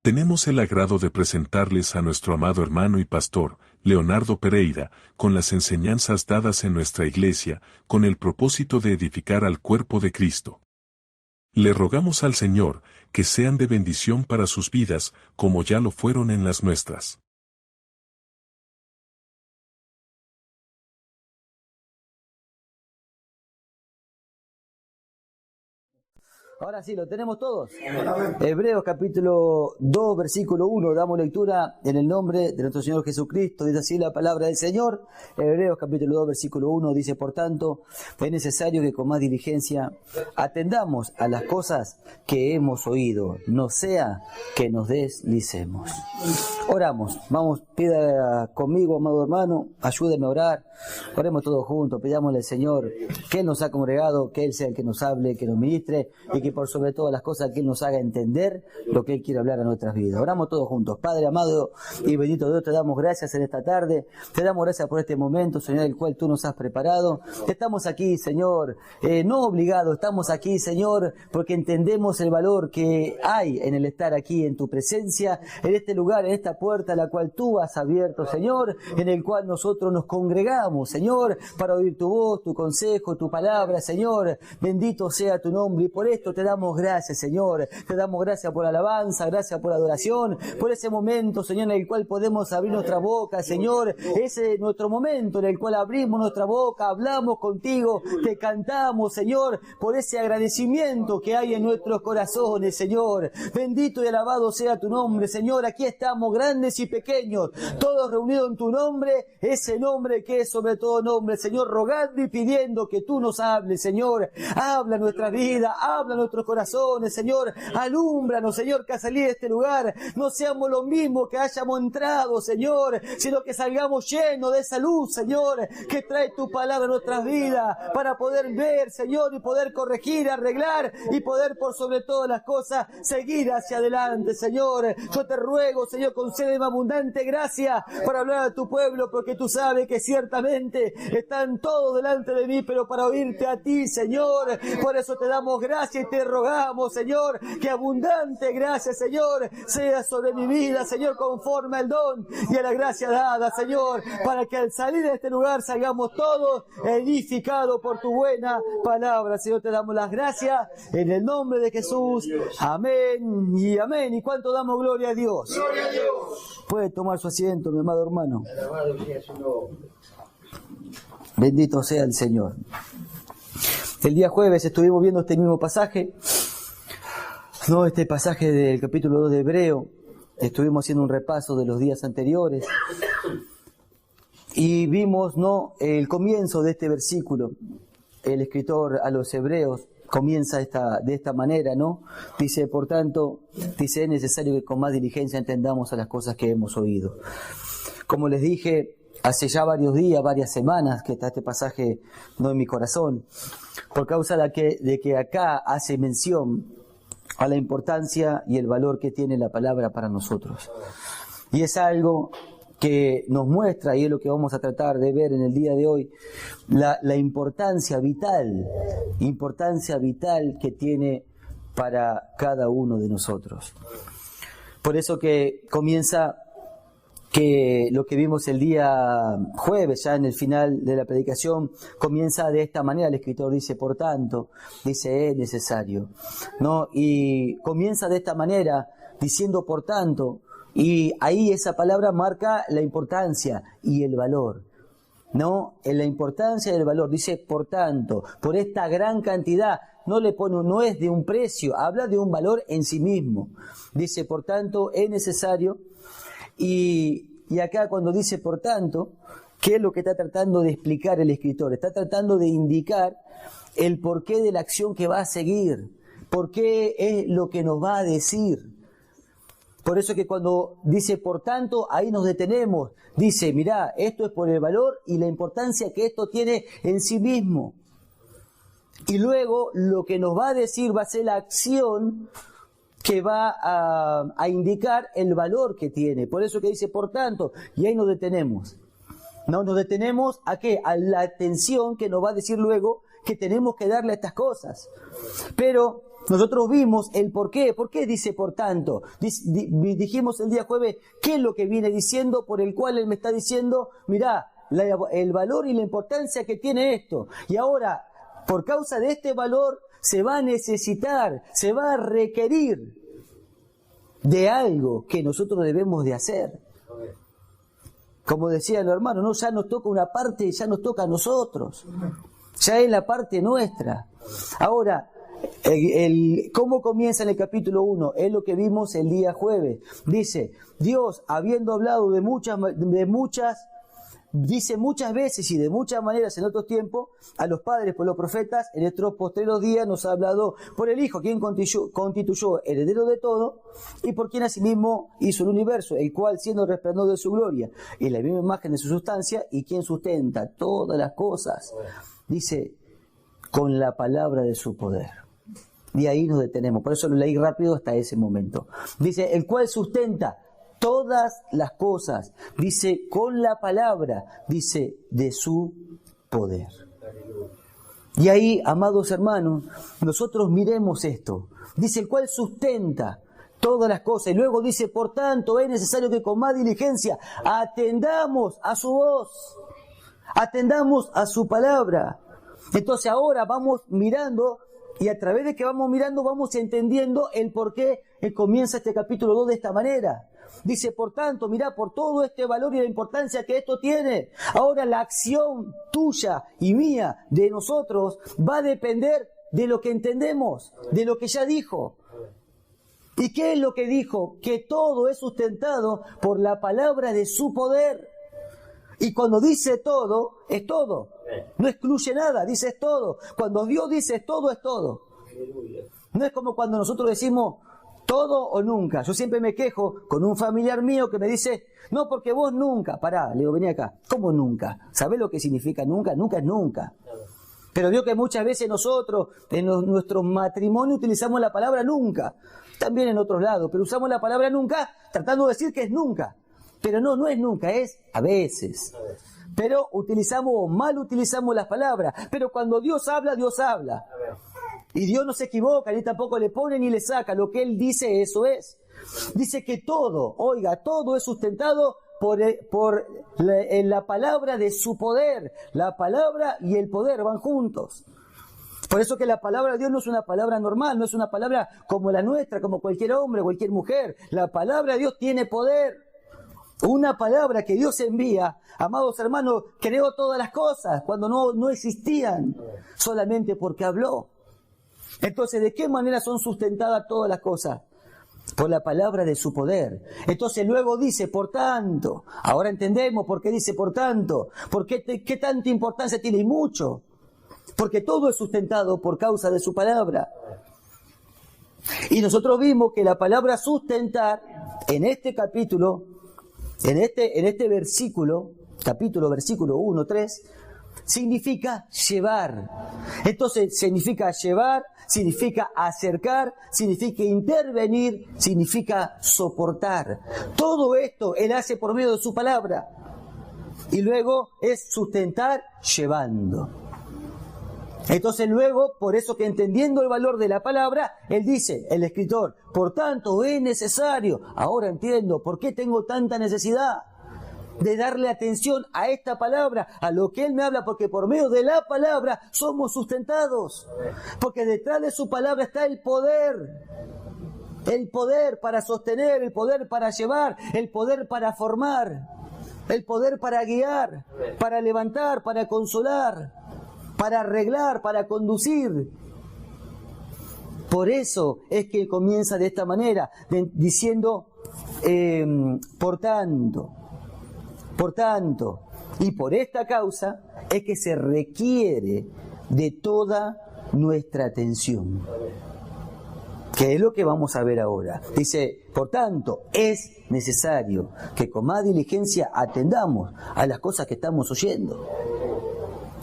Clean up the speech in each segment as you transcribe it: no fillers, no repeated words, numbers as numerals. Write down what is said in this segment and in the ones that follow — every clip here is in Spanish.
Tenemos el agrado de presentarles a nuestro amado hermano y pastor, Leonardo Pereira, con las enseñanzas dadas en nuestra iglesia, con el propósito de edificar al cuerpo de Cristo. Le rogamos al Señor que sean de bendición para sus vidas, como ya lo fueron en las nuestras. Ahora sí, lo tenemos todos. Hebreos capítulo 2, versículo 1. Damos lectura en el nombre de nuestro Señor Jesucristo. Dice así la palabra del Señor. Hebreos capítulo 2, versículo 1 dice: por tanto, es necesario que con más diligencia atendamos a las cosas que hemos oído, no sea que nos deslicemos. Oramos. Vamos, pida conmigo, amado hermano, ayúdeme a orar. Oremos todos juntos, pidámosle al Señor que Él nos ha congregado, que Él sea el que nos hable, que nos ministre y que por sobre todas las cosas que Él nos haga entender lo que Él quiere hablar a nuestras vidas. Oramos todos juntos. Padre amado y bendito Dios, te damos gracias en esta tarde, te damos gracias por este momento, Señor, el cual tú nos has preparado. Estamos aquí, Señor, no obligados, estamos aquí, Señor, porque entendemos el valor que hay en el estar aquí en tu presencia, en este lugar, en esta puerta la cual tú has abierto, Señor, en el cual nosotros nos congregamos, Señor, para oír tu voz, tu consejo, tu palabra, Señor. Bendito sea tu nombre y por esto te damos gracias, Señor. Te damos gracias por la alabanza, gracias por la adoración, por ese momento, Señor, en el cual podemos abrir nuestra boca, Señor. Ese es nuestro momento en el cual abrimos nuestra boca, hablamos contigo, te cantamos, Señor, por ese agradecimiento que hay en nuestros corazones, Señor. Bendito y alabado sea tu nombre, Señor. Aquí estamos, grandes y pequeños, todos reunidos en tu nombre, ese nombre que es sobre todo nombre, Señor, rogando y pidiendo que tú nos hables, Señor. Habla nuestra vida, habla nuestros corazones, Señor. Alúmbranos, Señor, que al salir de este lugar no seamos los mismos que hayamos entrado, Señor, sino que salgamos llenos de esa luz, Señor, que trae tu palabra a nuestras vidas para poder ver, Señor, y poder corregir, arreglar y poder por sobre todas las cosas seguir hacia adelante, Señor. Yo te ruego, Señor, concédeme abundante gracia para hablar a tu pueblo, porque tú sabes que ciertamente están todos delante de mí, pero para oírte a ti, Señor. Por eso te damos gracias y te rogamos, Señor, que abundante gracia, Señor, sea sobre mi vida, Señor, conforme al don y a la gracia dada, Señor, para que al salir de este lugar salgamos todos edificados por tu buena palabra. Señor, te damos las gracias en el nombre de Jesús. Amén y amén. ¿Y cuánto damos gloria a Dios? Gloria a Dios. Puede tomar su asiento, mi amado hermano. Bendito sea el Señor. El día jueves estuvimos viendo este mismo pasaje, ¿no? Este pasaje del capítulo 2 de Hebreo. Estuvimos haciendo un repaso de los días anteriores y vimos, ¿no?, el comienzo de este versículo. El escritor a los hebreos comienza de esta manera, ¿no? Dice, por tanto, dice, es necesario que con más diligencia entendamos a las cosas que hemos oído. Como les dije, hace ya varios días, varias semanas que está este pasaje, no, en mi corazón, por causa de que acá hace mención a la importancia y el valor que tiene la palabra para nosotros. Y es algo que nos muestra, y es lo que vamos a tratar de ver en el día de hoy, la importancia vital que tiene para cada uno de nosotros. Por eso que comienza, que lo que vimos el día jueves, ya en el final de la predicación, comienza de esta manera. El escritor dice, por tanto, dice, es necesario, ¿no? Y comienza de esta manera, diciendo por tanto, y ahí esa palabra marca la importancia y el valor, ¿no? En la importancia y el valor, dice por tanto, por esta gran cantidad, no le pone, no es de un precio, habla de un valor en sí mismo. Dice por tanto, es necesario. Y acá cuando dice por tanto, ¿qué es lo que está tratando de explicar el escritor? Está tratando de indicar el porqué de la acción que va a seguir, por qué es lo que nos va a decir. Por eso que cuando dice por tanto, ahí nos detenemos. Dice, mirá, esto es por el valor y la importancia que esto tiene en sí mismo. Y luego lo que nos va a decir va a ser la acción que va a indicar el valor que tiene. Por eso que dice por tanto, y ahí nos detenemos. No nos detenemos ¿a qué? A la atención que nos va a decir luego que tenemos que darle a estas cosas. Pero nosotros vimos el por qué. ¿Por qué dice por tanto? Dijimos el día jueves, ¿qué es lo que viene diciendo por el cual él me está diciendo? Mirá, el valor y la importancia que tiene esto. Y ahora, por causa de este valor, se va a necesitar, se va a requerir de algo que nosotros debemos de hacer. Como decía el hermano, no, ya nos toca una parte, ya nos toca a nosotros. Ya es la parte nuestra. Ahora, ¿cómo comienza en el capítulo 1? Es lo que vimos el día jueves. Dice, Dios, habiendo hablado dice muchas veces y de muchas maneras en otros tiempos, a los padres por los profetas, en estos postreros días nos ha hablado por el Hijo, quien constituyó heredero de todo, y por quien asimismo hizo el universo, el cual siendo el resplandor de su gloria, y la misma imagen de su sustancia, y quien sustenta todas las cosas, dice, con la palabra de su poder. Y ahí nos detenemos, por eso lo leí rápido hasta ese momento. Dice, el cual sustenta todas las cosas, dice, con la palabra, dice, de su poder. Y ahí, amados hermanos, nosotros miremos esto. Dice, el cual sustenta todas las cosas. Y luego dice, por tanto, es necesario que con más diligencia atendamos a su voz, atendamos a su palabra. Entonces ahora vamos mirando, y a través de que vamos mirando, vamos entendiendo el por qué comienza este capítulo 2 de esta manera. Dice, por tanto, mirá, por todo este valor y la importancia que esto tiene, ahora la acción tuya y mía, de nosotros, va a depender de lo que entendemos, de lo que ya dijo. ¿Y qué es lo que dijo? Que todo es sustentado por la palabra de su poder. Y cuando dice todo, es todo. No excluye nada, dice es todo. Cuando Dios dice es todo, es todo. No es como cuando nosotros decimos todo o nunca. Yo siempre me quejo con un familiar mío que me dice, no, porque vos nunca. Pará, le digo, vení acá. ¿Cómo nunca? ¿Sabés lo que significa nunca? Nunca es nunca. Pero veo que muchas veces nosotros, en nuestros matrimonios, utilizamos la palabra nunca. También en otros lados, pero usamos la palabra nunca tratando de decir que es nunca. Pero no es nunca, es a veces. Pero mal utilizamos las palabras. Pero cuando Dios habla, Dios habla. Y Dios no se equivoca, ni tampoco le pone ni le saca. Lo que Él dice, eso es. Dice que todo, todo es sustentado por la palabra de su poder. La palabra y el poder van juntos. Por eso que la palabra de Dios no es una palabra normal, no es una palabra como la nuestra, como cualquier hombre, cualquier mujer. La palabra de Dios tiene poder. Una palabra que Dios envía, amados hermanos, creó todas las cosas cuando no existían, solamente porque habló. Entonces, ¿de qué manera son sustentadas todas las cosas? Por la palabra de su poder. Entonces luego dice, por tanto, ahora entendemos por qué dice por tanto, qué tanta importancia tiene, y mucho, porque todo es sustentado por causa de su palabra. Y nosotros vimos que la palabra sustentar, en este capítulo, en este versículo 1, 3, significa llevar. Entonces significa llevar, significa acercar, significa intervenir, significa soportar. Todo esto Él hace por medio de su palabra. Y luego es sustentar llevando. Entonces luego, por eso que entendiendo el valor de la palabra, él dice, el escritor, por tanto es necesario, ahora entiendo por qué tengo tanta necesidad de darle atención a esta palabra, a lo que él me habla, porque por medio de la palabra somos sustentados, porque detrás de su palabra está el poder para sostener, el poder para llevar, el poder para formar, el poder para guiar, para levantar, para consolar, para arreglar, para conducir. Por eso es que comienza de esta manera, diciendo, por tanto, y por esta causa es que se requiere de toda nuestra atención. Que es lo que vamos a ver ahora. Dice, por tanto, es necesario que con más diligencia atendamos a las cosas que estamos oyendo.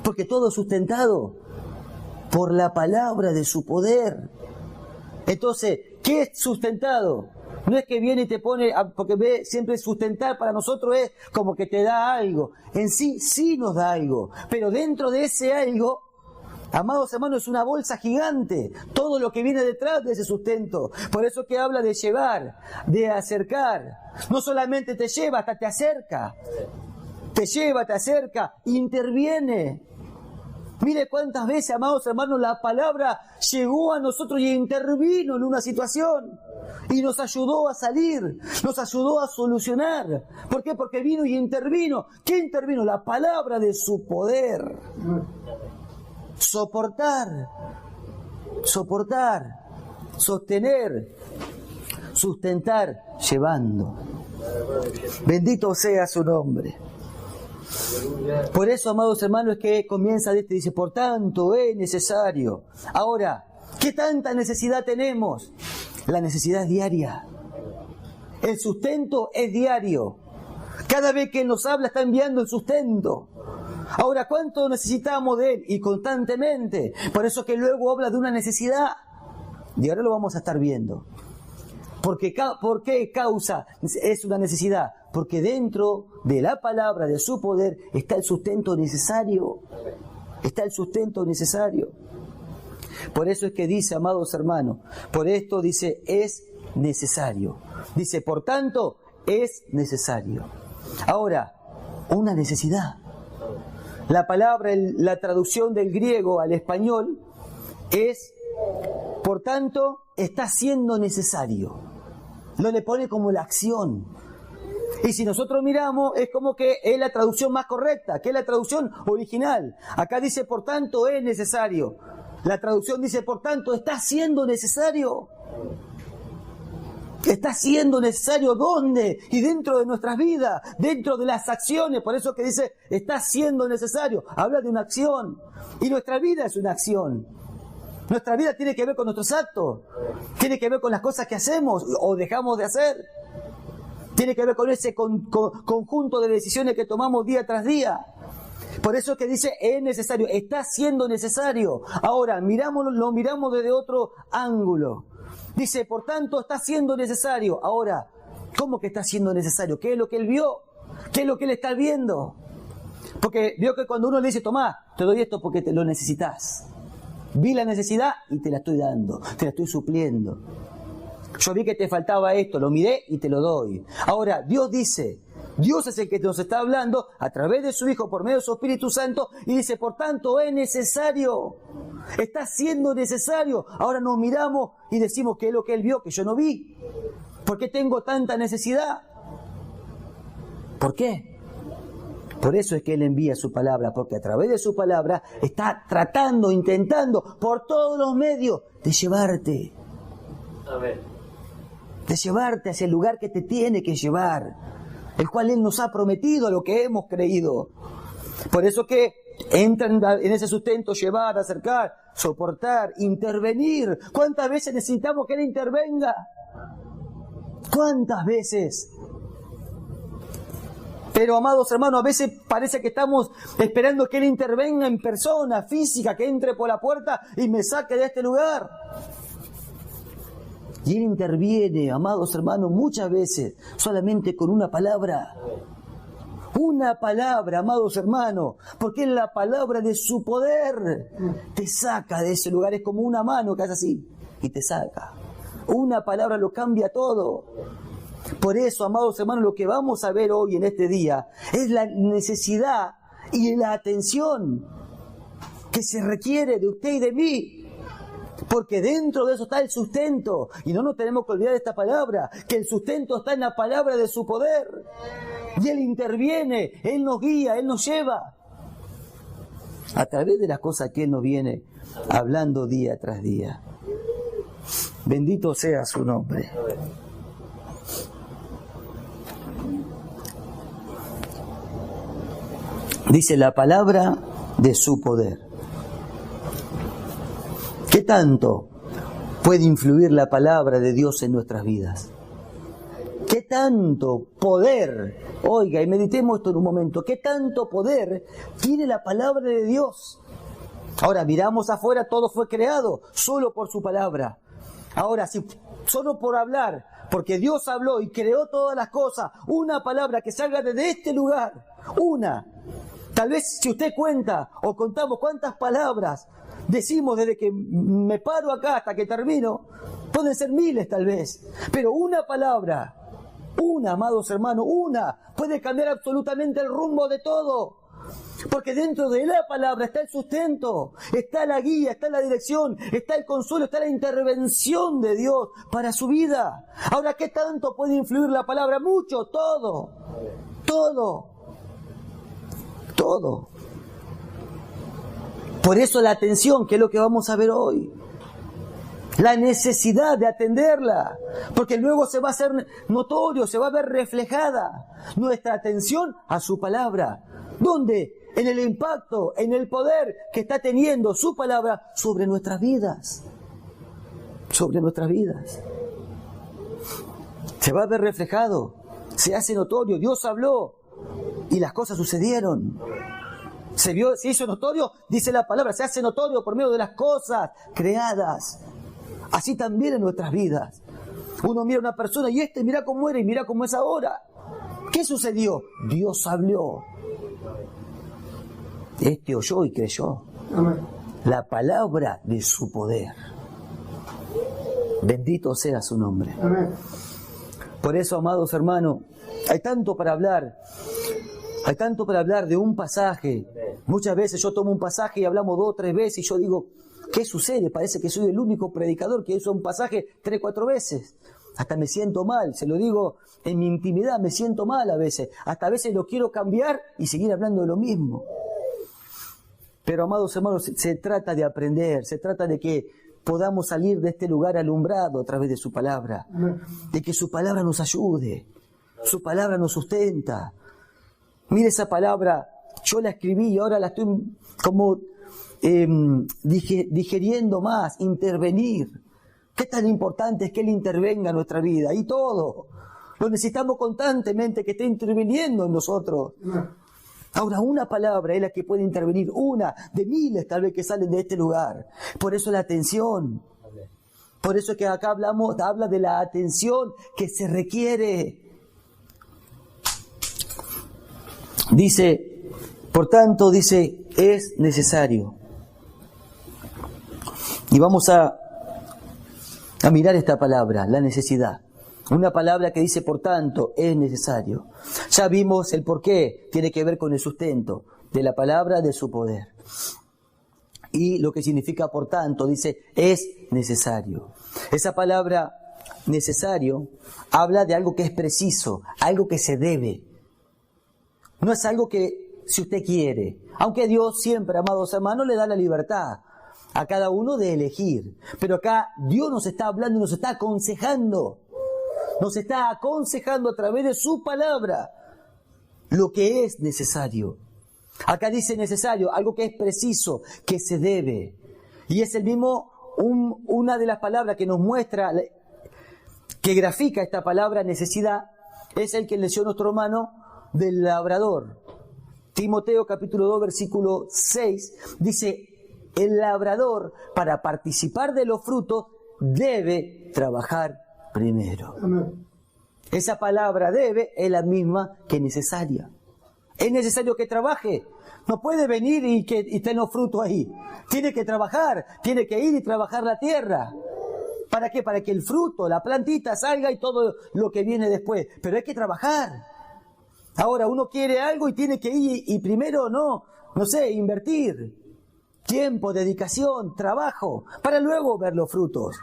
Porque todo es sustentado por la palabra de su poder. Entonces, ¿qué es sustentado? No es que viene y te pone, porque siempre sustentar para nosotros es como que te da algo. En sí nos da algo. Pero dentro de ese algo Amados hermanos, es una bolsa gigante, todo lo que viene detrás de ese sustento. Por eso que habla de llevar, de acercar. No solamente te lleva, hasta te acerca. Te lleva, te acerca, interviene. Mire cuántas veces, amados hermanos, la palabra llegó a nosotros y intervino en una situación. Y nos ayudó a salir, nos ayudó a solucionar. ¿Por qué? Porque vino y intervino. ¿Qué intervino? La palabra de su poder. Soportar, sostener, sustentar, llevando. Bendito sea su nombre. Por eso, amados hermanos, es que comienza dice, por tanto es necesario. Ahora, ¿qué tanta necesidad tenemos? La necesidad es diaria. El sustento es diario. Cada vez que Él nos habla está enviando el sustento. Ahora, ¿cuánto necesitamos de Él? Y constantemente. Por eso que luego habla de una necesidad. Y ahora lo vamos a estar viendo. ¿Por qué causa es una necesidad? Porque dentro de la palabra, de su poder, está el sustento necesario. Está el sustento necesario. Por eso es que dice, amados hermanos, por esto dice, es necesario. Dice, por tanto, es necesario. Ahora, una necesidad. La palabra, la traducción del griego al español es, por tanto, está siendo necesario. Lo le pone como la acción. Y si nosotros miramos, es como que es la traducción más correcta, que es la traducción original. Acá dice, por tanto, es necesario. La traducción dice, por tanto, está siendo necesario. Está siendo necesario, ¿dónde? Y dentro de nuestras vidas, dentro de las acciones. Por eso que dice, está siendo necesario. Habla de una acción. Y nuestra vida es una acción. Nuestra vida tiene que ver con nuestros actos. Tiene que ver con las cosas que hacemos o dejamos de hacer. Tiene que ver con ese conjunto de decisiones que tomamos día tras día. Por eso es que dice, es necesario, está siendo necesario. Ahora, lo miramos desde otro ángulo. Dice, por tanto, está siendo necesario. Ahora, ¿cómo que está siendo necesario? ¿Qué es lo que él vio? ¿Qué es lo que él está viendo? Porque vio que cuando uno le dice, tomá, te doy esto porque te lo necesitas. Vi la necesidad y te la estoy dando, te la estoy supliendo. Yo vi que te faltaba esto, lo miré y te lo doy. Ahora, Dios dice, Dios es el que nos está hablando a través de su Hijo, por medio de su Espíritu Santo, y dice, por tanto, es necesario. Está siendo necesario. Ahora nos miramos y decimos que es lo que Él vio, que yo no vi. ¿Por qué tengo tanta necesidad? ¿Por qué? Por eso es que Él envía su palabra, porque a través de su palabra está tratando, intentando, por todos los medios, de llevarte. Amén. De llevarte hacia el lugar que te tiene que llevar, el cual Él nos ha prometido, a lo que hemos creído. Por eso que entra en ese sustento, llevar, acercar, soportar, intervenir. ¿Cuántas veces necesitamos que Él intervenga? ¿Cuántas veces? Pero, amados hermanos, a veces parece que estamos esperando que Él intervenga en persona, física, que entre por la puerta y me saque de este lugar. Y Él interviene, amados hermanos, muchas veces solamente con una palabra. Una palabra, amados hermanos, porque es la palabra de su poder. Te saca de ese lugar, es como una mano que hace así y te saca. Una palabra lo cambia todo. Por eso, amados hermanos, lo que vamos a ver hoy en este día es la necesidad y la atención que se requiere de usted y de mí. Porque dentro de eso está el sustento. Y no nos tenemos que olvidar de esta palabra, que el sustento está en la palabra de su poder. Y Él interviene, Él nos guía, Él nos lleva. A través de las cosas que Él nos viene hablando día tras día. Bendito sea su nombre. Dice la palabra de su poder. ¿Qué tanto puede influir la palabra de Dios en nuestras vidas? ¿Qué tanto poder? Oiga, y meditemos esto en un momento. ¿Qué tanto poder tiene la palabra de Dios? Ahora, miramos afuera, todo fue creado solo por su palabra. Ahora, si solo por hablar, porque Dios habló y creó todas las cosas, una palabra que salga desde este lugar, una. Tal vez si usted cuenta o contamos cuántas palabras decimos desde que me paro acá hasta que termino, pueden ser miles tal vez, pero una palabra, una, amados hermanos, una, puede cambiar absolutamente el rumbo de todo. Porque dentro de la palabra está el sustento, está la guía, está la dirección, está el consuelo, está la intervención de Dios para su vida. Ahora, ¿qué tanto puede influir la palabra? Mucho, todo. Por eso la atención, que es lo que vamos a ver hoy. La necesidad de atenderla, porque luego se va a hacer notorio, se va a ver reflejada nuestra atención a su palabra. ¿Dónde? En el impacto, en el poder que está teniendo su palabra sobre nuestras vidas. Sobre nuestras vidas. Se va a ver reflejado, se hace notorio. Dios habló y las cosas sucedieron. Se hizo notorio, dice la palabra, se hace notorio por medio de las cosas creadas. Así también en nuestras vidas. Uno mira a una persona y mira cómo era y mira cómo es ahora. ¿Qué sucedió? Dios habló. Oyó y creyó. Amén. La palabra de su poder. Bendito sea su nombre. Amén. Por eso, amados hermanos, hay tanto para hablar. Hay tanto para hablar de un pasaje. Muchas veces yo tomo un pasaje y hablamos 2 o 3 veces y yo digo, ¿qué sucede? Parece que soy el único predicador que usa un pasaje 3 o 4 veces. Hasta me siento mal, se lo digo en mi intimidad, me siento mal a veces. Hasta a veces lo quiero cambiar y seguir hablando de lo mismo. Pero, amados hermanos, se trata de aprender, se trata de que podamos salir de este lugar alumbrado a través de su palabra. De que su palabra nos ayude, su palabra nos sustenta. Mire esa palabra, yo la escribí y ahora la estoy como digeriendo más, intervenir. ¿Qué tan importante es que Él intervenga en nuestra vida? Y todo. Lo necesitamos constantemente, que esté interviniendo en nosotros. Ahora, una palabra es la que puede intervenir, una de miles tal vez que salen de este lugar. Por eso la atención. Por eso que acá habla de la atención que se requiere. Dice, por tanto, dice, es necesario. Y vamos a mirar esta palabra, la necesidad. Una palabra que dice, por tanto, es necesario. Ya vimos el por qué, tiene que ver con el sustento de la palabra, de su poder. Y lo que significa, por tanto, dice, es necesario. Esa palabra, necesario, habla de algo que es preciso, algo que se debe. No es algo que, si usted quiere, aunque Dios siempre, amados hermanos, le da la libertad a cada uno de elegir. Pero acá Dios nos está hablando y nos está aconsejando. Nos está aconsejando a través de su palabra lo que es necesario. Acá dice necesario, algo que es preciso, que se debe. Y es el mismo, una de las palabras que nos muestra, que grafica esta palabra necesidad, es el que leyó nuestro hermano del labrador. Timoteo capítulo 2 versículo 6 dice, el labrador para participar de los frutos debe trabajar primero. Amén. Esa palabra debe es la misma que necesaria. Es necesario que trabaje. No puede venir y tener los frutos ahí. Tiene que trabajar, tiene que ir y trabajar la tierra. ¿Para qué? Para que el fruto, la plantita salga y todo lo que viene después. Pero hay que trabajar. Ahora uno quiere algo y tiene que ir y primero no sé, invertir tiempo, dedicación, trabajo, para luego ver los frutos.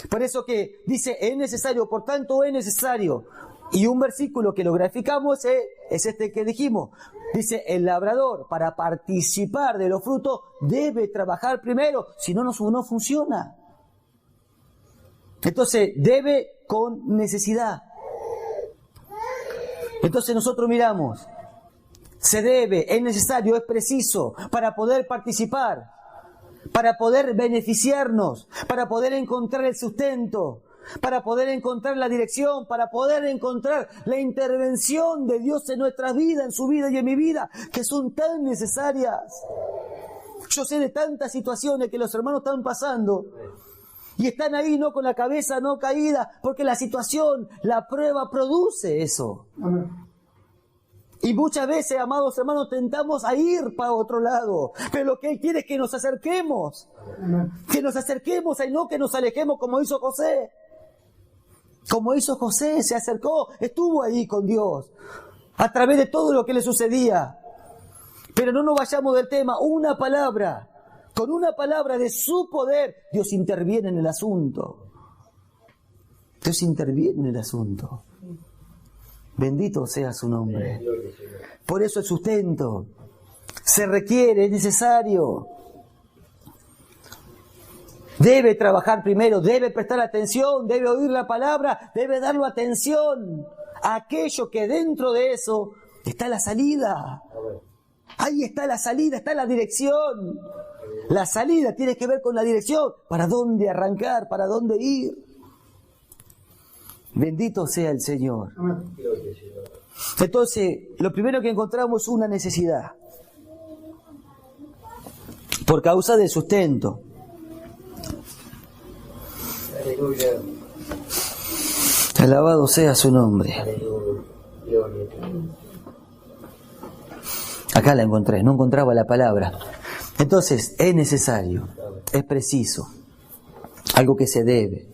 Por eso que dice, es necesario, por tanto es necesario. Y un versículo que lo graficamos es este que dijimos. Dice, el labrador para participar de los frutos debe trabajar primero, si no, no funciona. Entonces, debe con necesidad. Entonces nosotros miramos, se debe, es necesario, es preciso para poder participar, para poder beneficiarnos, para poder encontrar el sustento, para poder encontrar la dirección, para poder encontrar la intervención de Dios en nuestras vidas, en su vida y en mi vida, que son tan necesarias. Yo sé de tantas situaciones que los hermanos están pasando y están ahí no con la cabeza no caída, porque la situación, la prueba produce eso. Amén. Y muchas veces, amados hermanos, tentamos a ir para otro lado. Pero lo que Él quiere es que nos acerquemos. Que nos acerquemos y no que nos alejemos como hizo José. Como hizo José, se acercó, estuvo ahí con Dios. A través de todo lo que le sucedía. Pero no nos vayamos del tema. Una palabra, con una palabra de su poder, Dios interviene en el asunto. Dios interviene en el asunto. Bendito sea su nombre. Por eso el sustento se requiere, es necesario. Debe trabajar primero, debe prestar atención, debe oír la palabra, debe darle atención a aquello que dentro de eso está la salida. Ahí está la salida, está la dirección. La salida tiene que ver con la dirección, para dónde arrancar, para dónde ir. Bendito sea el Señor. Entonces, lo primero que encontramos es una necesidad. Por causa del sustento. Aleluya. Alabado sea su nombre. Acá la encontré, no encontraba la palabra. Entonces, es necesario, es preciso, algo que se debe.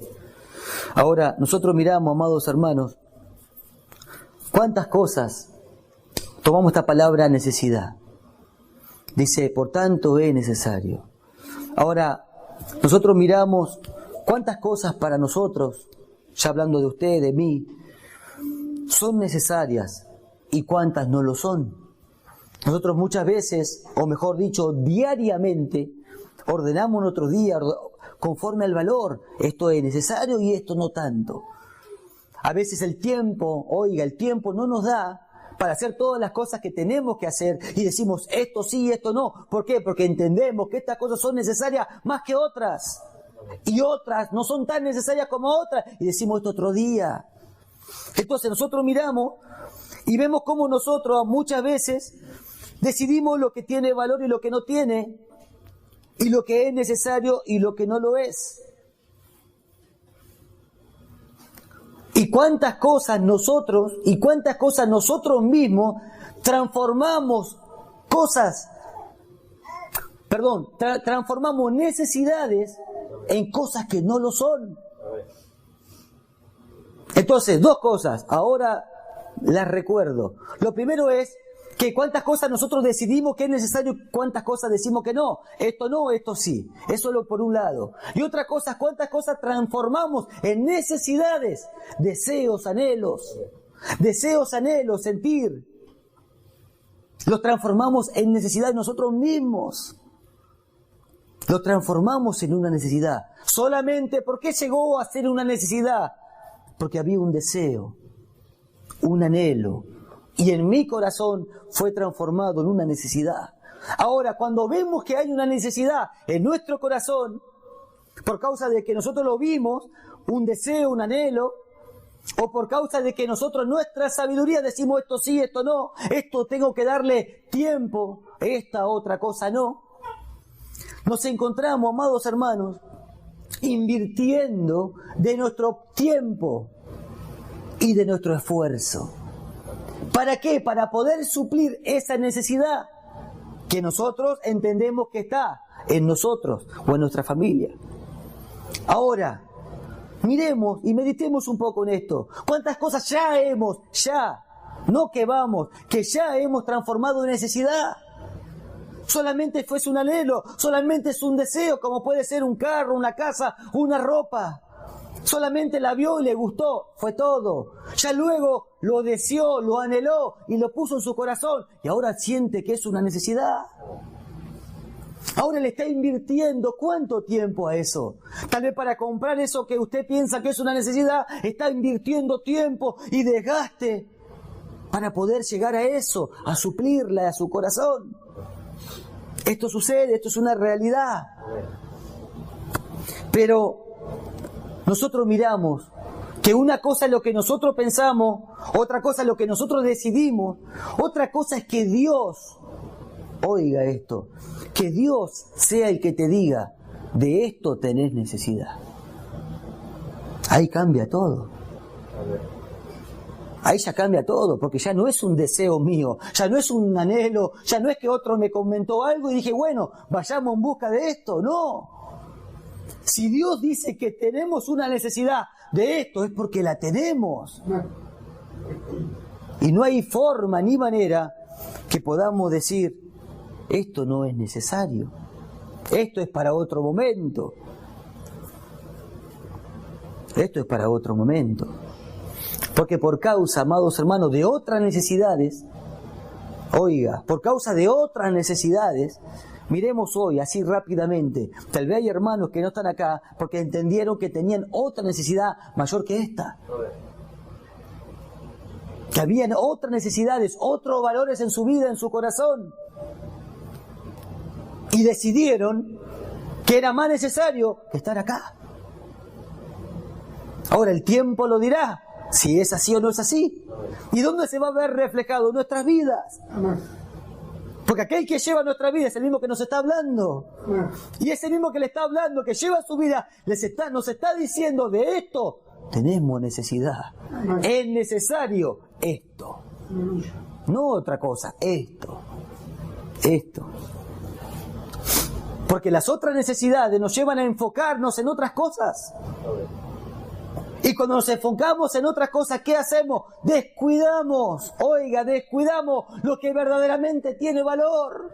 Ahora, nosotros miramos, amados hermanos, cuántas cosas tomamos esta palabra necesidad. Dice, por tanto es necesario. Ahora, nosotros miramos cuántas cosas para nosotros, ya hablando de usted, de mí, son necesarias y cuántas no lo son. Nosotros muchas veces, o mejor dicho, diariamente, ordenamos nuestros días conforme al valor. Esto es necesario y esto no tanto. A veces el tiempo no nos da para hacer todas las cosas que tenemos que hacer y decimos esto sí, esto no. ¿Por qué? Porque entendemos que estas cosas son necesarias más que otras. Y otras no son tan necesarias como otras. Y decimos esto otro día. Entonces nosotros miramos y vemos cómo nosotros muchas veces decidimos lo que tiene valor y lo que no tiene. Y lo que es necesario y lo que no lo es. Y cuántas cosas nosotros mismos transformamos transformamos necesidades en cosas que no lo son. Entonces, dos cosas, ahora las recuerdo. Lo primero es que cuántas cosas nosotros decidimos que es necesario, cuántas cosas decimos que no. Esto no, esto sí. Eso es por un lado. Y otra cosa, cuántas cosas transformamos en necesidades, deseos, anhelos, sentir. Los transformamos en necesidades nosotros mismos. Lo transformamos en una necesidad. Solamente, ¿por qué llegó a ser una necesidad? Porque había un deseo, un anhelo. Y en mi corazón fue transformado en una necesidad. Ahora, cuando vemos que hay una necesidad en nuestro corazón, por causa de que nosotros lo vimos, un deseo, un anhelo, o por causa de que nosotros, nuestra sabiduría, decimos esto sí, esto no, esto tengo que darle tiempo, esta otra cosa no, nos encontramos, amados hermanos, invirtiendo de nuestro tiempo y de nuestro esfuerzo. ¿Para qué? Para poder suplir esa necesidad que nosotros entendemos que está en nosotros o en nuestra familia. Ahora, miremos y meditemos un poco en esto. ¿Cuántas cosas ya hemos transformado en necesidad? Solamente fuese un anhelo, solamente es un deseo, como puede ser un carro, una casa, una ropa. Solamente la vio y le gustó, fue todo. Ya luego lo deseó, lo anheló y lo puso en su corazón. Y ahora siente que es una necesidad. Ahora le está invirtiendo ¿cuánto tiempo a eso? Tal vez para comprar eso que usted piensa que es una necesidad, está invirtiendo tiempo y desgaste para poder llegar a eso, a suplirla a su corazón. Esto sucede, esto es una realidad. Pero nosotros miramos que una cosa es lo que nosotros pensamos, otra cosa es lo que nosotros decidimos, otra cosa es que Dios, oiga esto, que Dios sea el que te diga, de esto tenés necesidad. Ahí cambia todo. ahí ya cambia todo, porque ya no es un deseo mío, ya no es un anhelo, ya no es que otro me comentó algo y dije, bueno, vayamos en busca de esto, no. Si Dios dice que tenemos una necesidad de esto, es porque la tenemos. Y no hay forma ni manera que podamos decir, esto no es necesario, esto es para otro momento. Esto es para otro momento. Porque por causa, amados hermanos, de otras necesidades, oiga, por causa de otras necesidades, miremos hoy, así rápidamente, tal vez hay hermanos que no están acá porque entendieron que tenían otra necesidad mayor que esta. Que habían otras necesidades, otros valores en su vida, en su corazón. Y decidieron que era más necesario que estar acá. Ahora el tiempo lo dirá, si es así o no es así. ¿Y dónde se va a ver reflejado? En nuestras vidas. Porque aquel que lleva nuestra vida es el mismo que nos está hablando. Y ese mismo que le está hablando, que lleva su vida, nos está diciendo de esto, tenemos necesidad. Es necesario esto. No otra cosa, esto. Esto. Porque las otras necesidades nos llevan a enfocarnos en otras cosas. Y cuando nos enfocamos en otras cosas, ¿qué hacemos? Descuidamos, oiga, descuidamos lo que verdaderamente tiene valor.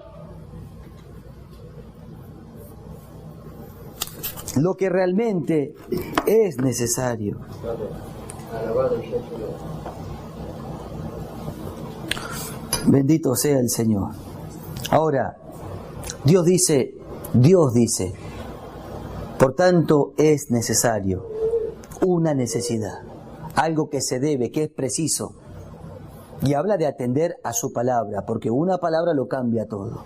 Lo que realmente es necesario. Bendito sea el Señor. Ahora, Dios dice, por tanto es necesario. Una necesidad, algo que se debe, que es preciso. Y habla de atender a su palabra, porque una palabra lo cambia todo.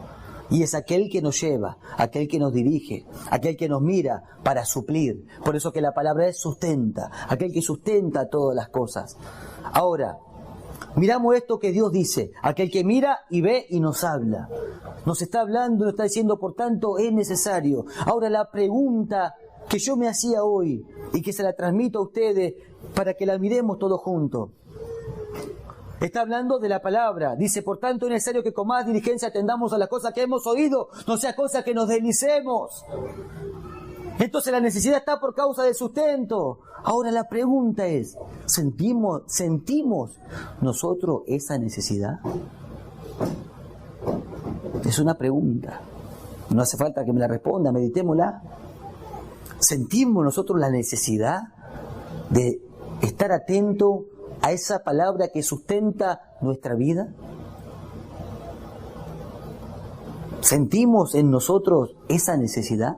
Y es aquel que nos lleva, aquel que nos dirige, aquel que nos mira para suplir. Por eso que la palabra es sustenta, aquel que sustenta todas las cosas. Ahora, miramos esto que Dios dice, aquel que mira y ve y nos habla. Nos está hablando, nos está diciendo, por tanto es necesario. Ahora la pregunta que yo me hacía hoy y que se la transmito a ustedes para que la miremos todos juntos. Está hablando de la palabra. Dice, por tanto es necesario que con más diligencia atendamos a las cosas que hemos oído, no sea cosa que nos deslicemos. Entonces la necesidad está por causa del sustento. Ahora la pregunta es, ¿sentimos nosotros esa necesidad? Es una pregunta. No hace falta que me la responda, meditémosla. ¿Sentimos nosotros la necesidad de estar atento a esa palabra que sustenta nuestra vida? ¿Sentimos en nosotros esa necesidad?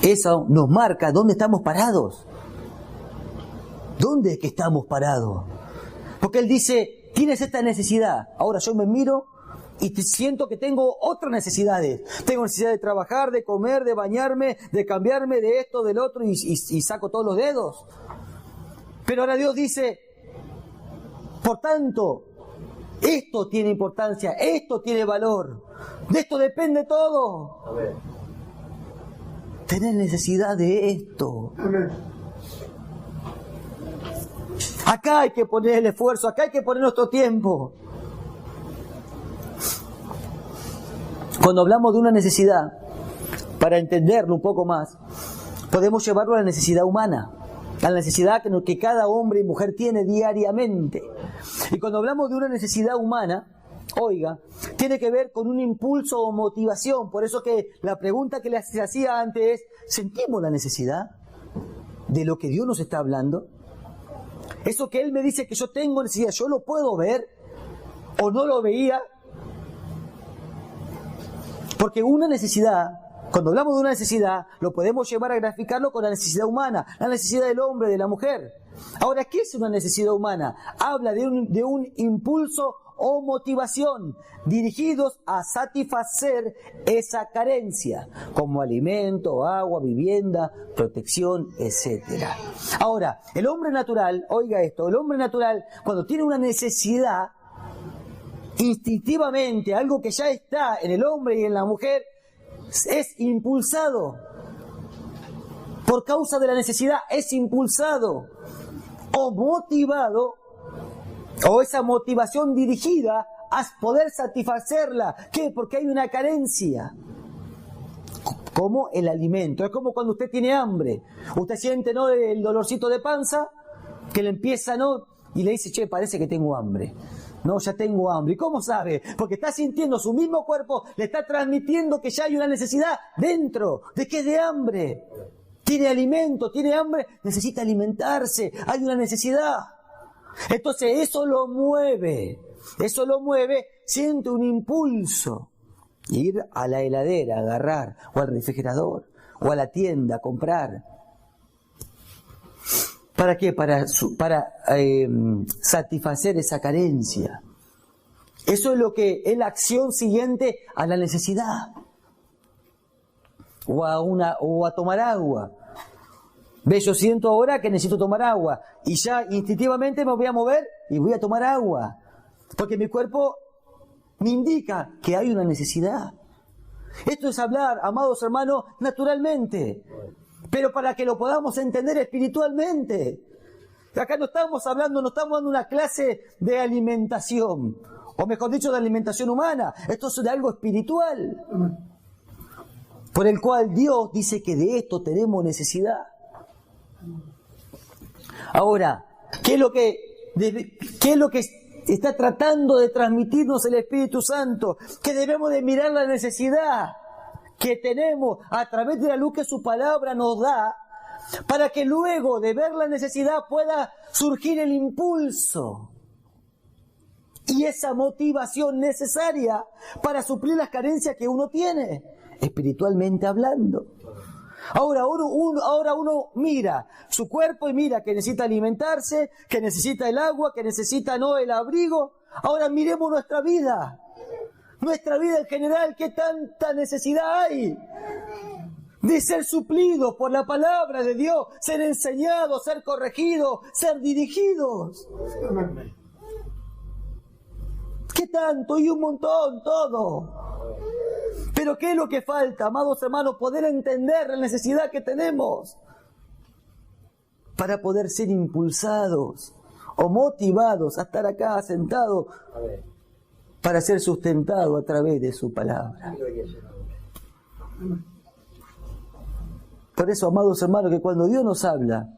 Eso nos marca dónde estamos parados. ¿Dónde es que estamos parados? Porque Él dice, tienes esta necesidad. Ahora yo me miro y siento que tengo otras necesidades. Tengo necesidad de trabajar, de comer, de bañarme, de cambiarme de esto, del otro, y saco todos los dedos. Pero ahora Dios dice, por tanto, esto tiene importancia, esto tiene valor. De esto depende todo. Amén. Tenés necesidad de esto. Amén. Acá hay que poner el esfuerzo, acá hay que poner nuestro tiempo. Cuando hablamos de una necesidad, para entenderlo un poco más, podemos llevarlo a la necesidad humana, a la necesidad que cada hombre y mujer tiene diariamente. Y cuando hablamos de una necesidad humana, oiga, tiene que ver con un impulso o motivación. Por eso que la pregunta que les hacía antes es, ¿sentimos la necesidad de lo que Dios nos está hablando? Eso que Él me dice que yo tengo necesidad, ¿yo lo puedo ver o no lo veía? Porque una necesidad, cuando hablamos de una necesidad, lo podemos llevar a graficarlo con la necesidad humana, la necesidad del hombre, de la mujer. Ahora, ¿qué es una necesidad humana? Habla de un impulso o motivación dirigidos a satisfacer esa carencia, como alimento, agua, vivienda, protección, etc. Ahora, el hombre natural, oiga esto, el hombre natural, cuando tiene una necesidad, instintivamente, algo que ya está en el hombre y en la mujer, es impulsado. Por causa de la necesidad, es impulsado. o motivado, o esa motivación dirigida a poder satisfacerla. ¿Qué? Porque hay una carencia. Como el alimento. Es como cuando usted tiene hambre. Usted siente, ¿no?, el dolorcito de panza, que le empieza, ¿no?, y le dice, che, parece que tengo hambre. No, ya tengo hambre. ¿Y cómo sabe? Porque está sintiendo, su mismo cuerpo le está transmitiendo que ya hay una necesidad dentro. ¿De qué? De hambre. Tiene alimento, tiene hambre, necesita alimentarse. Hay una necesidad. Entonces eso lo mueve, siente un impulso. Ir a la heladera, agarrar, o al refrigerador, o a la tienda, a comprar. ¿Para qué? Para satisfacer esa carencia. Eso es lo que es la acción siguiente a la necesidad. O a tomar agua. ¿Ves? Yo siento ahora que necesito tomar agua. Y ya instintivamente me voy a mover y voy a tomar agua. Porque mi cuerpo me indica que hay una necesidad. Esto es hablar, amados hermanos, naturalmente. Pero para que lo podamos entender espiritualmente. Acá no estamos hablando, no estamos dando una clase de alimentación. O mejor dicho, de alimentación humana. Esto es de algo espiritual. Por el cual Dios dice que de esto tenemos necesidad. Ahora, ¿qué es lo que está tratando de transmitirnos el Espíritu Santo? Que debemos de mirar la necesidad que tenemos a través de la luz que su palabra nos da, para que luego de ver la necesidad pueda surgir el impulso y esa motivación necesaria para suplir las carencias que uno tiene, espiritualmente hablando. Ahora uno mira su cuerpo y mira que necesita alimentarse, que necesita el agua, que necesita, ¿no?, el abrigo. Ahora miremos nuestra vida en general, ¿qué tanta necesidad hay de ser suplidos por la palabra de Dios, ser enseñados, ser corregidos, ser dirigidos? ¿Qué tanto? Y un montón, todo. Pero ¿qué es lo que falta, amados hermanos? Poder entender la necesidad que tenemos para poder ser impulsados o motivados a estar acá sentados para ser sustentados a través de su palabra. Por eso, amados hermanos, que cuando Dios nos habla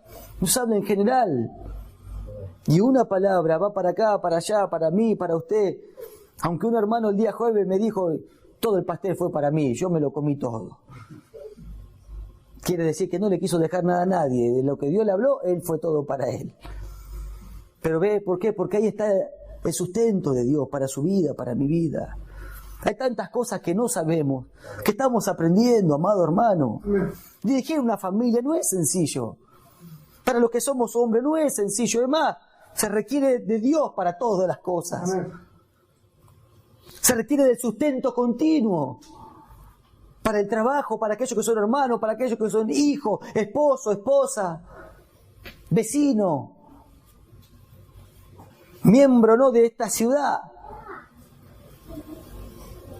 en general, y una palabra va para acá, para allá, para mí, para usted. Aunque un hermano el día jueves me dijo, todo el pastel fue para mí, yo me lo comí todo. Quiere decir que no le quiso dejar nada a nadie. De lo que Dios le habló, él fue todo para él. Pero ve, ¿por qué? Porque ahí está el sustento de Dios para su vida, para mi vida. Hay tantas cosas que no sabemos, que estamos aprendiendo, amado hermano. Dirigir una familia no es sencillo. Para los que somos hombres no es sencillo. Además, se requiere de Dios para todas las cosas. Se requiere del sustento continuo. Para el trabajo, para aquellos que son hermanos, para aquellos que son hijos, esposo, esposa, vecino, miembro, ¿no?, de esta ciudad.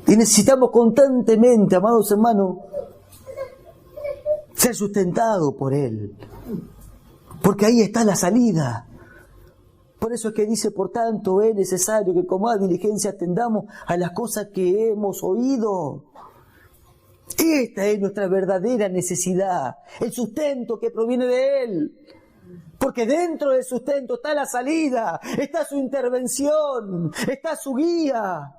Y necesitamos constantemente, amados hermanos, ser sustentados por Él. Porque ahí está la salida. Por eso es que dice, por tanto, es necesario que con más diligencia atendamos a las cosas que hemos oído. Esta es nuestra verdadera necesidad, el sustento que proviene de Él. Porque dentro del sustento está la salida, está su intervención, está su guía.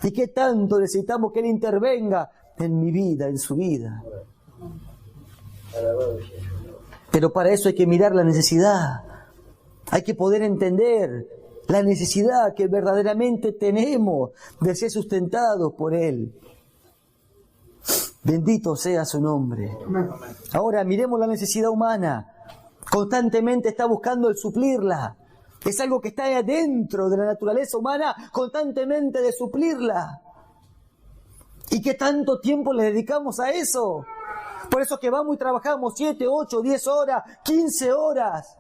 ¿Y qué tanto necesitamos que Él intervenga en mi vida, en su vida? Pero para eso hay que mirar la necesidad. Hay que poder entender la necesidad que verdaderamente tenemos de ser sustentados por Él. Bendito sea su nombre. Ahora miremos la necesidad humana. Constantemente está buscando el suplirla. Es algo que está dentro de la naturaleza humana, constantemente de suplirla. ¿Y qué tanto tiempo le dedicamos a eso? Por eso que vamos y trabajamos 7, 8, 10 horas, 15 horas.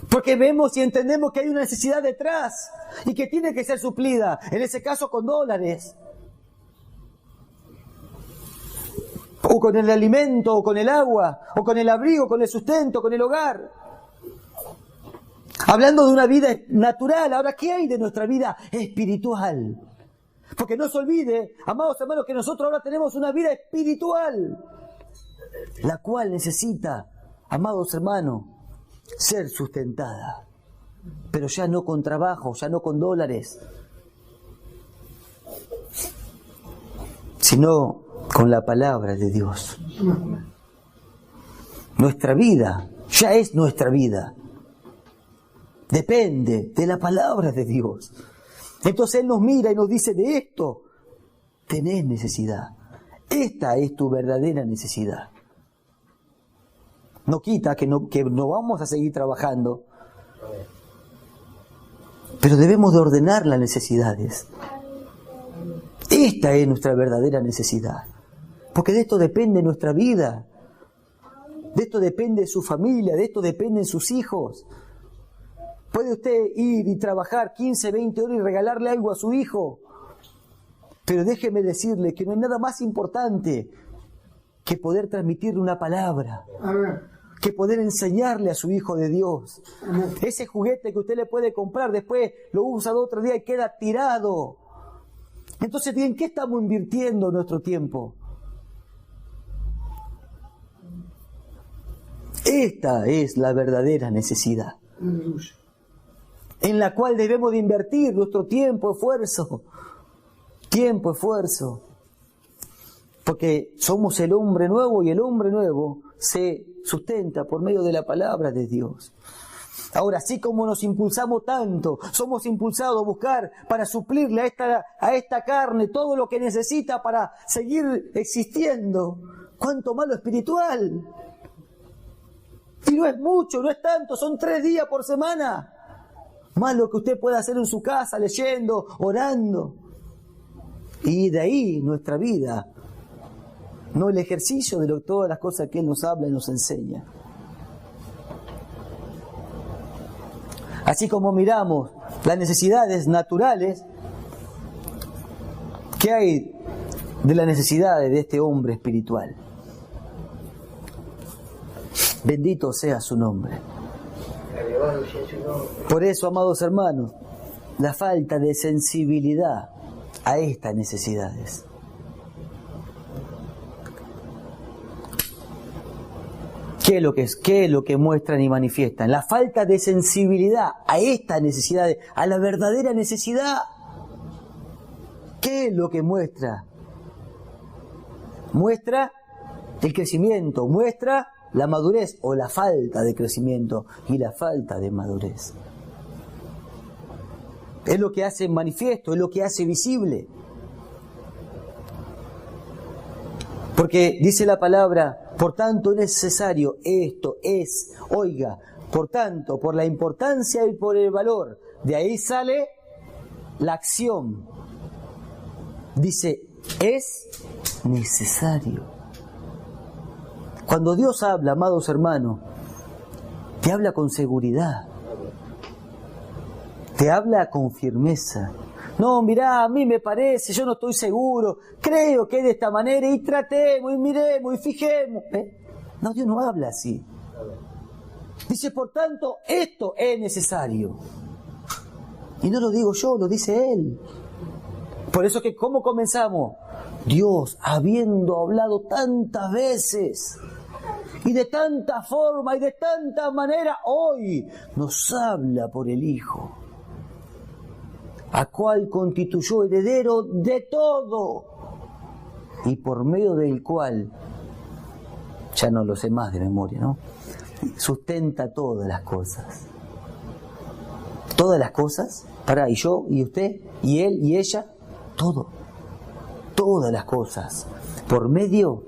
Porque vemos y entendemos que hay una necesidad detrás y que tiene que ser suplida, en ese caso con dólares. o con el alimento, o con el agua, o con el abrigo, con el sustento, con el hogar. Hablando de una vida natural, ahora, ¿qué hay de nuestra vida espiritual? Porque no se olvide, amados hermanos, que nosotros ahora tenemos una vida espiritual, la cual necesita, amados hermanos, ser sustentada. Pero ya no con trabajo, ya no con dólares, sino con la palabra de Dios. Nuestra vida ya es nuestra vida. Depende de la palabra de Dios. Entonces Él nos mira y nos dice, de esto tenés necesidad. Esta es tu verdadera necesidad. No quita que no vamos a seguir trabajando, pero debemos de ordenar las necesidades. Esta es nuestra verdadera necesidad. Porque de esto depende nuestra vida. De esto depende su familia, de esto dependen sus hijos. Puede usted ir y trabajar 15, 20 horas y regalarle algo a su hijo. Pero déjeme decirle que no hay nada más importante que poder transmitirle una palabra. Amén. Que poder enseñarle a su hijo de Dios. Amén. Ese juguete que usted le puede comprar, después lo usa otro día y queda tirado. Entonces, ¿en qué estamos invirtiendo nuestro tiempo? Esta es la verdadera necesidad. En la cual debemos de invertir nuestro tiempo, esfuerzo. Tiempo, esfuerzo. Porque somos el hombre nuevo y el hombre nuevo se sustenta por medio de la palabra de Dios. Ahora, así como nos impulsamos tanto, somos impulsados a buscar para suplirle a esta carne todo lo que necesita para seguir existiendo, ¿cuánto más lo espiritual? Y no es mucho, no es tanto, son 3 días por semana. Más lo que usted puede hacer en su casa, leyendo, orando. Y de ahí nuestra vida, no el ejercicio de todas las cosas que Él nos habla y nos enseña. Así como miramos las necesidades naturales, ¿qué hay de las necesidades de este hombre espiritual? Bendito sea su nombre. Por eso, amados hermanos, la falta de sensibilidad a estas necesidades. ¿Qué es lo que muestran y manifiestan? La falta de sensibilidad a estas necesidades, a la verdadera necesidad. ¿Qué es lo que muestra? Muestra el crecimiento, muestra la madurez o la falta de crecimiento y la falta de madurez. Es lo que hace manifiesto, es lo que hace visible. Porque dice la palabra, por tanto es necesario, esto es, oiga, por tanto, por la importancia y por el valor, de ahí sale la acción. Dice, es necesario. Cuando Dios habla, amados hermanos, te habla con seguridad, te habla con firmeza. No, mirá, a mí me parece, yo no estoy seguro, creo que es de esta manera y tratemos y miremos y fijemos. No, Dios no habla así. Dice, por tanto, esto es necesario. Y no lo digo yo, lo dice Él. Por eso que, ¿cómo comenzamos? Dios, habiendo hablado tantas veces y de tanta forma y de tanta manera, hoy nos habla por el Hijo, a cual constituyó heredero de todo y por medio del cual, ya no lo sé más de memoria, ¿no? Sustenta todas las cosas. Todas las cosas, y yo, y usted, y él, y ella, todo. Todas las cosas, por medio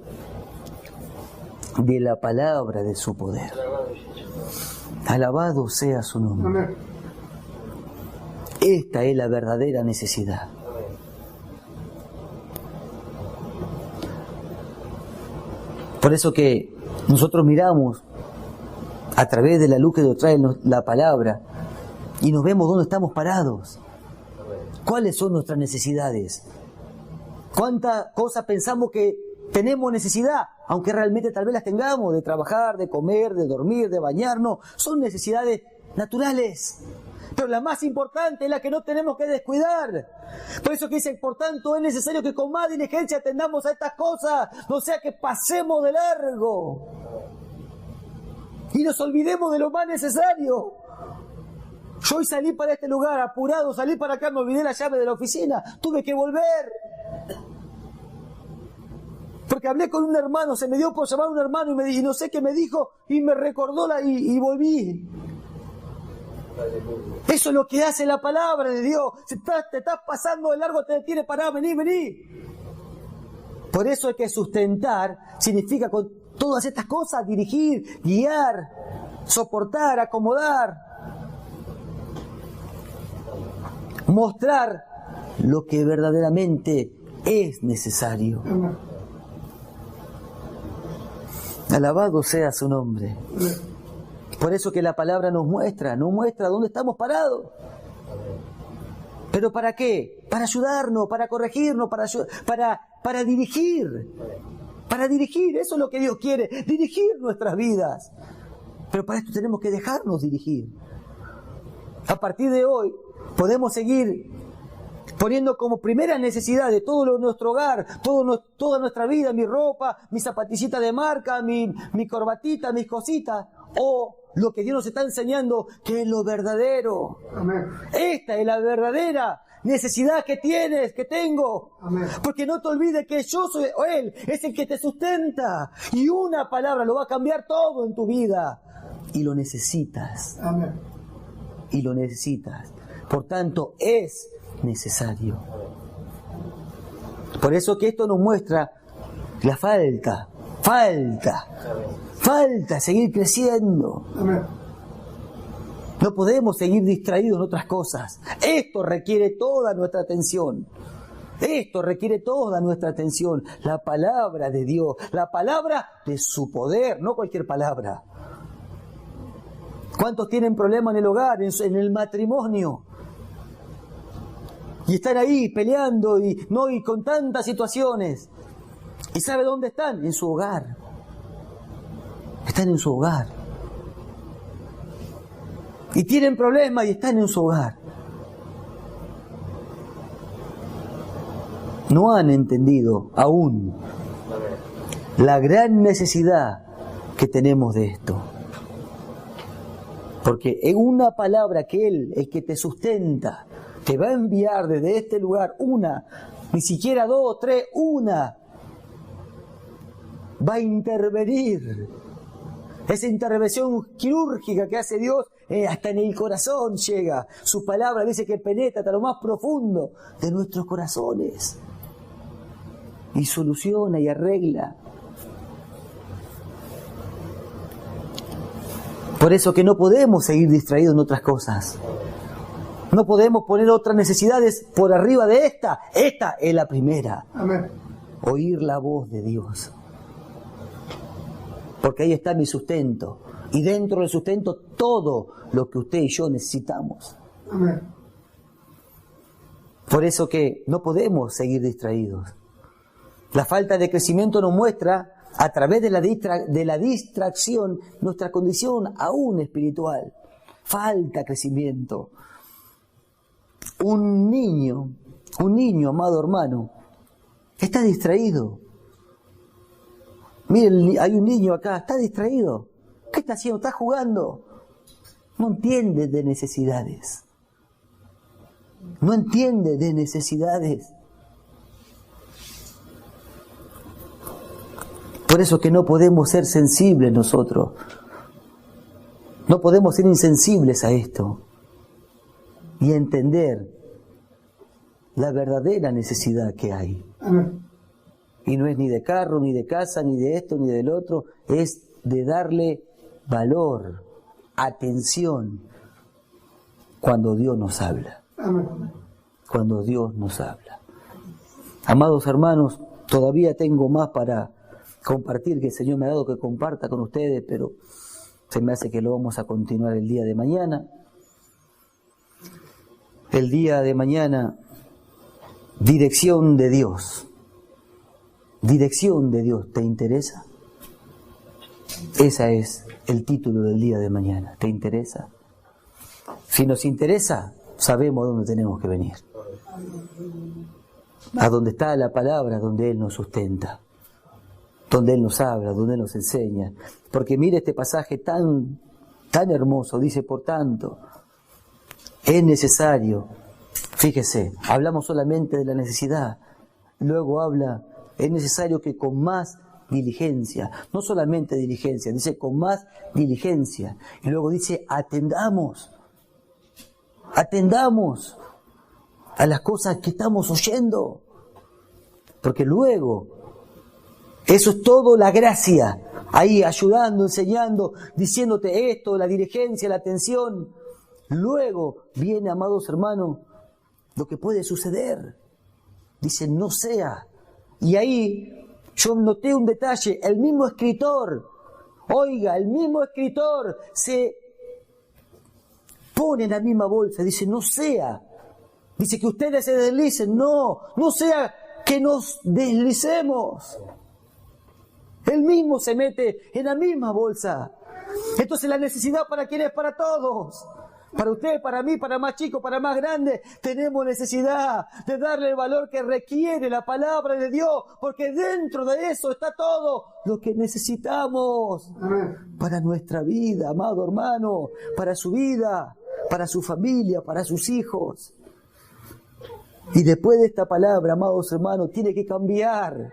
de la palabra de su poder. Alabado sea su nombre. Esta es la verdadera necesidad. Por eso que nosotros miramos a través de la luz que nos trae la palabra y nos vemos dónde estamos parados. ¿Cuáles son nuestras necesidades? ¿Cuántas cosas pensamos que tenemos necesidad, aunque realmente tal vez las tengamos, de trabajar, de comer, de dormir, de bañarnos. Son necesidades naturales. Pero la más importante es la que no tenemos que descuidar. Por eso que dice, por tanto es necesario que con más diligencia atendamos a estas cosas, no sea que pasemos de largo y nos olvidemos de lo más necesario. Yo hoy salí para este lugar apurado, salí para acá, me olvidé la llave de la oficina, tuve que volver. Porque hablé con un hermano, se me dio por llamar a un hermano y no sé qué me dijo y me recordó y volví. Eso es lo que hace la palabra de Dios. Si te estás pasando de largo, te detiene, pará, vení. Por eso hay que sustentar, significa con todas estas cosas, dirigir, guiar, soportar, acomodar, mostrar lo que verdaderamente es necesario. Alabado sea su nombre. Por eso que la palabra nos muestra dónde estamos parados. ¿Pero para qué? Para ayudarnos, para corregirnos, para dirigir. Para dirigir, eso es lo que Dios quiere, dirigir nuestras vidas. Pero para esto tenemos que dejarnos dirigir. A partir de hoy podemos seguir poniendo como primera necesidad de todo nuestro hogar, toda nuestra vida, mi ropa, mi zapaticita de marca, mi corbatita, mis cositas, o lo que Dios nos está enseñando, que es lo verdadero. Amén. Esta es la verdadera necesidad que tienes, que tengo. Amén. Porque no te olvides que yo soy, o Él es el que te sustenta. Y una palabra lo va a cambiar todo en tu vida. Y lo necesitas. Amén. Y lo necesitas. Por tanto, es necesario. Por eso que esto nos muestra la falta seguir creciendo. Amén. No podemos seguir distraídos en otras cosas. Esto requiere toda nuestra atención. La palabra de Dios, la palabra de su poder, no cualquier palabra. ¿Cuántos tienen problemas en el hogar, en el matrimonio? Y están ahí peleando y con tantas situaciones. ¿Y sabe dónde están? En su hogar. Están en su hogar. Y tienen problemas y están en su hogar. No han entendido aún la gran necesidad que tenemos de esto. Porque en una palabra que Él, el que te sustenta, te va a enviar desde este lugar una, ni siquiera dos, tres, una. Va a intervenir. Esa intervención quirúrgica que hace Dios, hasta en el corazón llega. Su palabra dice que penetra hasta lo más profundo de nuestros corazones. Y soluciona y arregla. Por eso que no podemos seguir distraídos en otras cosas. No podemos poner otras necesidades por arriba de esta. Esta es la primera. Amén. Oír la voz de Dios. Porque ahí está mi sustento. Y dentro del sustento todo lo que usted y yo necesitamos. Amén. Por eso que no podemos seguir distraídos. La falta de crecimiento nos muestra a través de la distracción nuestra condición aún espiritual. Falta crecimiento. Un niño, amado hermano, está distraído. Miren, hay un niño acá, está distraído. ¿Qué está haciendo? Está jugando. No entiende de necesidades. No entiende de necesidades. Por eso que no podemos ser sensibles nosotros. No podemos ser insensibles a esto. Y entender la verdadera necesidad que hay. Amén. Y no es ni de carro, ni de casa, ni de esto, ni del otro. Es de darle valor, atención, cuando Dios nos habla. Amén. Cuando Dios nos habla. Amados hermanos, todavía tengo más para compartir, que el Señor me ha dado que comparta con ustedes, pero se me hace que lo vamos a continuar el día de mañana. El día de mañana, dirección de Dios. dirección de Dios, ¿te interesa? Ese es el título del día de mañana. ¿Te interesa? Si nos interesa, sabemos a dónde tenemos que venir. A donde está la palabra, donde Él nos sustenta, donde Él nos habla, donde Él nos enseña. Porque mire este pasaje tan hermoso, dice, por tanto, es necesario, fíjese, hablamos solamente de la necesidad, luego habla, es necesario que con más diligencia, no solamente diligencia, dice con más diligencia, y luego dice atendamos a las cosas que estamos oyendo, porque luego, eso es todo la gracia, ahí ayudando, enseñando, diciéndote esto, la diligencia, la atención. Luego viene, amados hermanos, lo que puede suceder. Dice, no sea. Y ahí yo noté un detalle, el mismo escritor se pone en la misma bolsa, dice, no sea. Dice que ustedes se deslicen, no sea que nos deslicemos. Él mismo se mete en la misma bolsa. Entonces la necesidad para quién es, para todos. Para usted, para mí, para más chico, para más grande, tenemos necesidad de darle el valor que requiere la palabra de Dios, porque dentro de eso está todo lo que necesitamos para nuestra vida, amado hermano, para su vida, para su familia, para sus hijos. Y después de esta palabra, amados hermanos, tiene que cambiar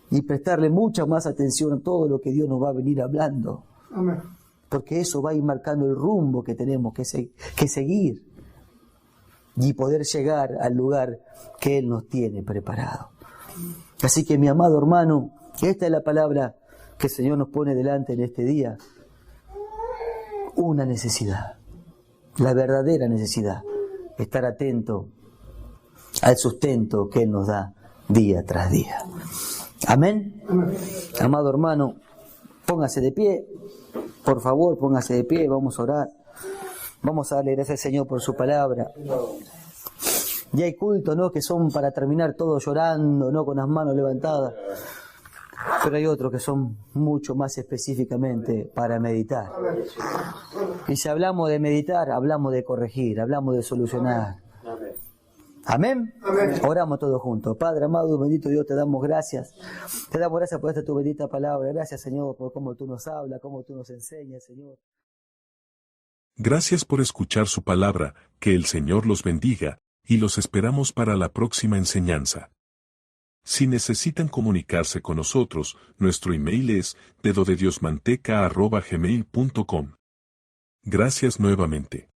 y prestarle mucha más atención a todo lo que Dios nos va a venir hablando. Amén. Porque eso va a ir marcando el rumbo que tenemos que seguir y poder llegar al lugar que Él nos tiene preparado. Así que, mi amado hermano, esta es la palabra que el Señor nos pone delante en este día. Una necesidad, la verdadera necesidad, estar atento al sustento que Él nos da día tras día. Amén. Amado hermano, póngase de pie. Por favor, póngase de pie, vamos a orar. Vamos a darle gracias al Señor por su palabra. Y hay cultos, ¿no?, que son para terminar todos llorando, ¿no?, con las manos levantadas. Pero hay otros que son mucho más específicamente para meditar. Y si hablamos de meditar, hablamos de corregir, hablamos de solucionar. Amén. Amén. Oramos todos juntos. Padre amado, bendito Dios, te damos gracias. Te damos gracias por esta tu bendita palabra. Gracias, Señor, por cómo tú nos hablas, cómo tú nos enseñas, Señor. Gracias por escuchar su palabra, que el Señor los bendiga, y los esperamos para la próxima enseñanza. Si necesitan comunicarse con nosotros, nuestro email es dedodediosmanteca@gmail.com. Gracias nuevamente.